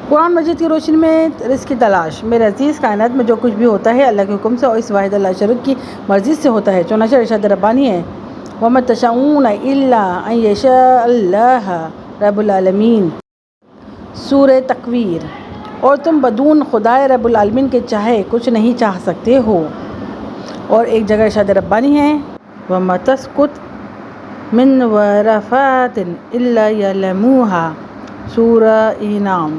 قرآن مجید کی روشنی میں رزق کی تلاش۔ میرے عزیز، کائنات میں جو کچھ بھی ہوتا ہے اللہ کے حکم سے اور اس واحد اللہ شریک کی مرضی سے ہوتا ہے۔ چنانچہ ارشاد ربانی ہے وَمَا تَشَاءُونَ إِلَّا أَن يَشَاءَ اللَّهُ رَبُّ العالمین، سورہ تکویر۔ اور تم بدون خدائے رب العالمین کے چاہے کچھ نہیں چاہ سکتے ہو۔ اور ایک جگہ ارشاد ربانی ہے وَمَا تَسْقُطُ مِن وَرَقَةٍ إِلَّا يَعْلَمُهَا، سورہ انعام۔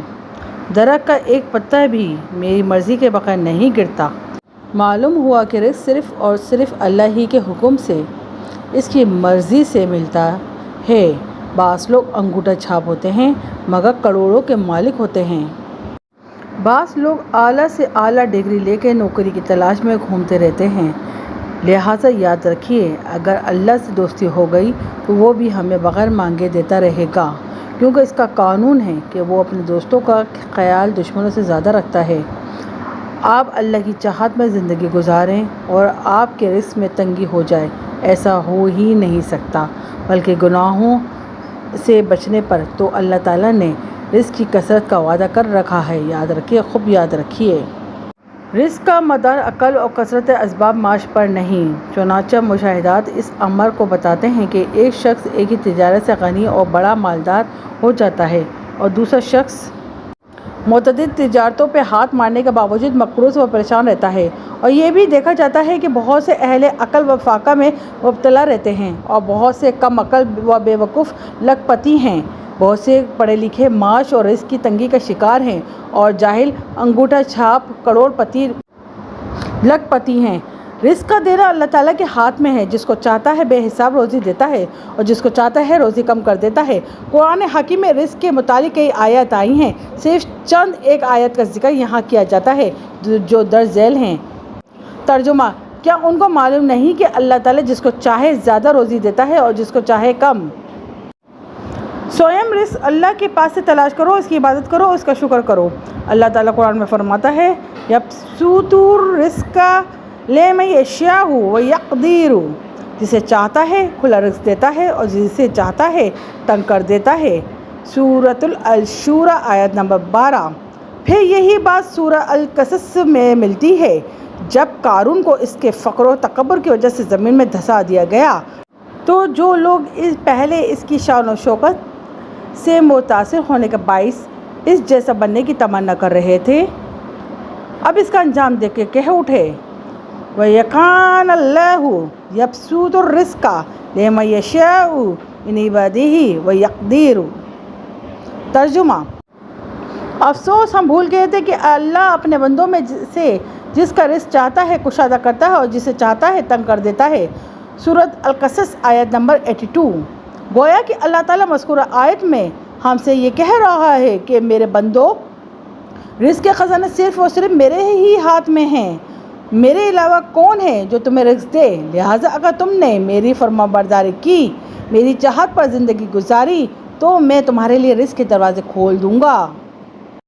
درخت کا ایک پتا بھی میری مرضی کے بغیر نہیں گرتا۔ معلوم ہوا کہ رزق صرف اور صرف اللہ ہی کے حکم سے، اس کی مرضی سے ملتا ہے۔ بعض لوگ انگوٹھا چھاپ ہوتے ہیں مگر کروڑوں کے مالک ہوتے ہیں۔ بعض لوگ اعلیٰ سے اعلیٰ ڈگری لے کے نوکری کی تلاش میں گھومتے رہتے ہیں۔ لہٰذا یاد رکھیے، اگر اللہ سے دوستی ہو گئی تو وہ بھی ہمیں بغیر مانگے دیتا رہے گا، کیونکہ اس کا قانون ہے کہ وہ اپنے دوستوں کا خیال دشمنوں سے زیادہ رکھتا ہے۔ آپ اللہ کی چاہت میں زندگی گزاریں اور آپ کے رزق میں تنگی ہو جائے، ایسا ہو ہی نہیں سکتا، بلکہ گناہوں سے بچنے پر تو اللہ تعالیٰ نے رزق کی کثرت کا وعدہ کر رکھا ہے۔ یاد رکھیے، خوب یاد رکھیے۔ رزق کا مدار عقل اور کثرت اسباب معاش پر نہیں، چنانچہ مشاہدات اس امر کو بتاتے ہیں کہ ایک شخص ایک ہی تجارت سے غنی اور بڑا مالدار ہو جاتا ہے اور دوسرا شخص متعدد تجارتوں پہ ہاتھ مارنے کے باوجود مقروض و پریشان رہتا ہے۔ اور یہ بھی دیکھا جاتا ہے کہ بہت سے اہل عقل و فاقہ میں مبتلا رہتے ہیں اور بہت سے کم عقل و بے وقوف لکھ پتی ہیں۔ بہت سے پڑھے لکھے معاش اور رزق کی تنگی کا شکار ہیں اور جاہل انگوٹھا چھاپ کروڑ پتی لکھ پتی ہیں۔ رزق کا دینا اللہ تعالیٰ کے ہاتھ میں ہے، جس کو چاہتا ہے بے حساب روزی دیتا ہے اور جس کو چاہتا ہے روزی کم کر دیتا ہے۔ قرآن حکیم میں رزق کے متعلق کئی آیات آئی ہیں، صرف چند ایک آیت کا ذکر یہاں کیا جاتا ہے جو درج ذیل ہیں۔ ترجمہ: کیا ان کو معلوم نہیں کہ اللہ تعالیٰ جس کو چاہے زیادہ روزی دیتا ہے اور جس کو چاہے کم؟ سوئم رزق اللہ کے پاس سے تلاش کرو، اس کی عبادت کرو، اس کا شکر کرو۔ اللہ تعالیٰ قرآن میں فرماتا ہے یَبْسُطُ الرِّزْقَ لِمَن یَشَاءُ وَیَقْدِرُ، جسے چاہتا ہے کھلا رزق دیتا ہے اور جسے چاہتا ہے تنگ کر دیتا ہے۔ سورۃ الشورى آیت نمبر 12۔ پھر یہی بات سورہ القصص میں ملتی ہے جب قارون کو اس کے فقر و تکبر کی وجہ سے زمین میں دھسا دیا گیا تو جو لوگ پہلے اس کی شان و شوکت سے متاثر ہونے کے باعث اس جیسا بننے کی تمنا کر رہے تھے، اب اس کا انجام دیکھ کے کہہ اٹھے وَيَكَانَ اللَّهُ يَبْسُطُ الرِّزْقَ لِمَن يَشَاءُ مِنْ عِبَادِهِ وَيَقْدِرُ۔ ترجمہ: افسوس، ہم بھول گئے تھے کہ اللہ اپنے بندوں میں سے جس کا رزق چاہتا ہے کشادہ کرتا ہے اور جسے چاہتا ہے تنگ کر دیتا ہے۔ سورۃ القصص آیت نمبر 82۔ گویا کہ اللہ تعالیٰ مذکورہ آیت میں ہم سے یہ کہہ رہا ہے کہ میرے بندو، رزق کے خزانے صرف اور صرف میرے ہی ہاتھ میں ہیں، میرے علاوہ کون ہے جو تمہیں رزق دے؟ لہٰذا اگر تم نے میری فرما برداری کی، میری چاہت پر زندگی گزاری، تو میں تمہارے لیے رزق کے دروازے کھول دوں گا۔